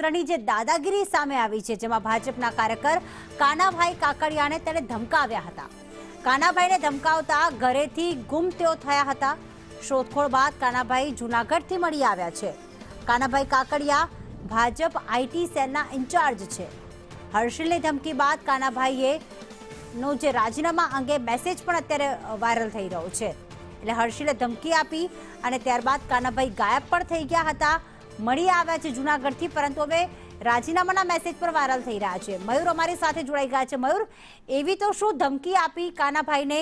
તંત્રની જે દાદાગીરી સામે આવી છે, જેમાં ભાજપના કાર્યકર કાનાભાઈ કાકડિયાને તેણે ધમકાવ્યા હતા. કાનાભાઈને ધમકાવતા ઘરેથી ગુમ તેઓ થયા હતા. શોધખોળ બાદ કાનાભાઈ જૂનાગઢથી મળી આવ્યા છે. કાનાભાઈ કાકડિયા ભાજપ આઈટી સેલના ઇન્ચાર્જ છે. હર્ષિલની ધમકી બાદ કાનાભાઈએ નો જે રાજીનામા અંગે મેસેજ પણ અત્યારે વાયરલ થઈ રહ્યો છે. એટલે હર્ષિલે ધમકી આપી અને ત્યારબાદ કાનાભાઈ ગાયબ પણ થઈ ગયા હતા. મળી આવ્યા છે જૂનાગઢથી, પરંતુ હવે રાજીનામાના મેસેજ પણ વાયરલ થઈ રહ્યા છે. મયુર અમારી સાથે જોડાઈ ગયા છે. મયુર, એવી તો શું ધમકી આપી કાનાભાઈને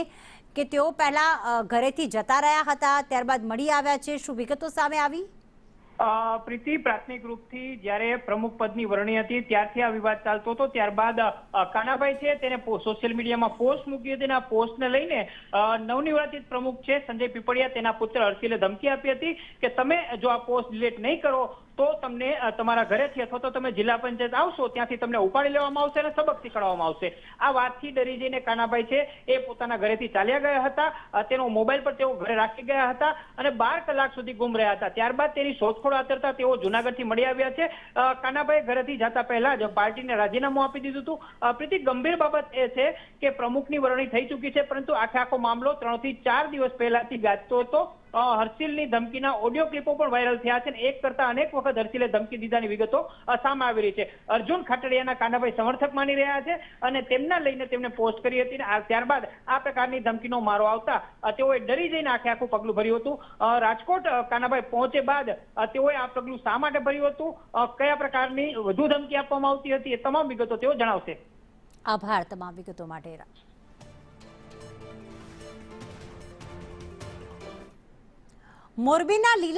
કે તેઓ પહેલા ઘરેથી જતા રહ્યા હતા, ત્યારબાદ મળી આવ્યા છે? શું વિગતો સામે આવી? પ્રીતિ, પ્રાથમિક રૂપથી જ્યારે પ્રમુખ પદની વરણી હતી ત્યારથી આ વિવાદ ચાલતો હતો. ત્યારબાદ કાનાભાઈ છે તેને સોશિયલ મીડિયામાં પોસ્ટ મૂકી હતી અને આ પોસ્ટને લઈને નવનિર્વાચિત પ્રમુખ છે સંજય પીપળિયા, તેના પુત્ર હર્ષિલે ધમકી આપી હતી કે તમે જો આ પોસ્ટ ડિલીટ નહીં કરો તો તમને તમારા ઘરેથી અથવા તો તમે જિલ્લા પંચાયત આવશો ત્યાંથી તમને ઉપાડી લેવામાં આવશે અને સબક શીખવાડવામાં આવશે. આ વાતથી ડરી જઈને કાનાભાઈ છે એ પોતાના ઘરેથી ચાલ્યા ગયા હતા. તેનો મોબાઈલ પર તેઓ ઘરે રાખી ગયા હતા અને 12 કલાક સુધી ગુમ રહ્યા હતા. ત્યારબાદ તેની શોધખોળ આચરતા તેઓ જૂનાગઢથી મળી આવ્યા છે. કાનાભાઈ ઘરેથી જતા પહેલા જ પાર્ટીને રાજીનામું આપી દીધું હતું. પ્રીતિ, ગંભીર બાબત એ છે કે પ્રમુખની વરણી થઈ ચૂકી છે, પરંતુ આખો મામલો 3 થી 4 દિવસ પહેલાથી ગાજતો હતો. હર્ષિલની ધમકીના ઓડિયો ક્લિપો પણ વાયરલ થયા છે અને એક કરતા અનેક વખત હર્ષિલે ધમકી દીધાની વિગતો સામે આવી રહી છે. અર્જુન ખાટડિયાના કાનાભાઈ સમર્થક માની રહ્યા છે અને તેમના લઈને તેમને પોસ્ટ કરી હતી. ત્યારબાદ આ પ્રકારની ધમકીનો મારો આવતા તેઓએ ડરી જઈને આખું પગલું ભર્યું હતું. રાજકોટ કાનાભાઈ પહોંચે બાદ તેઓએ આ પગલું શા માટે ભર્યું હતું, કયા પ્રકારની વધુ ધમકી આપવામાં આવતી હતી, એ તમામ વિગતો તેઓ જણાવશે. આભાર તમામ વિગતો માટે. મોરબીના લીલા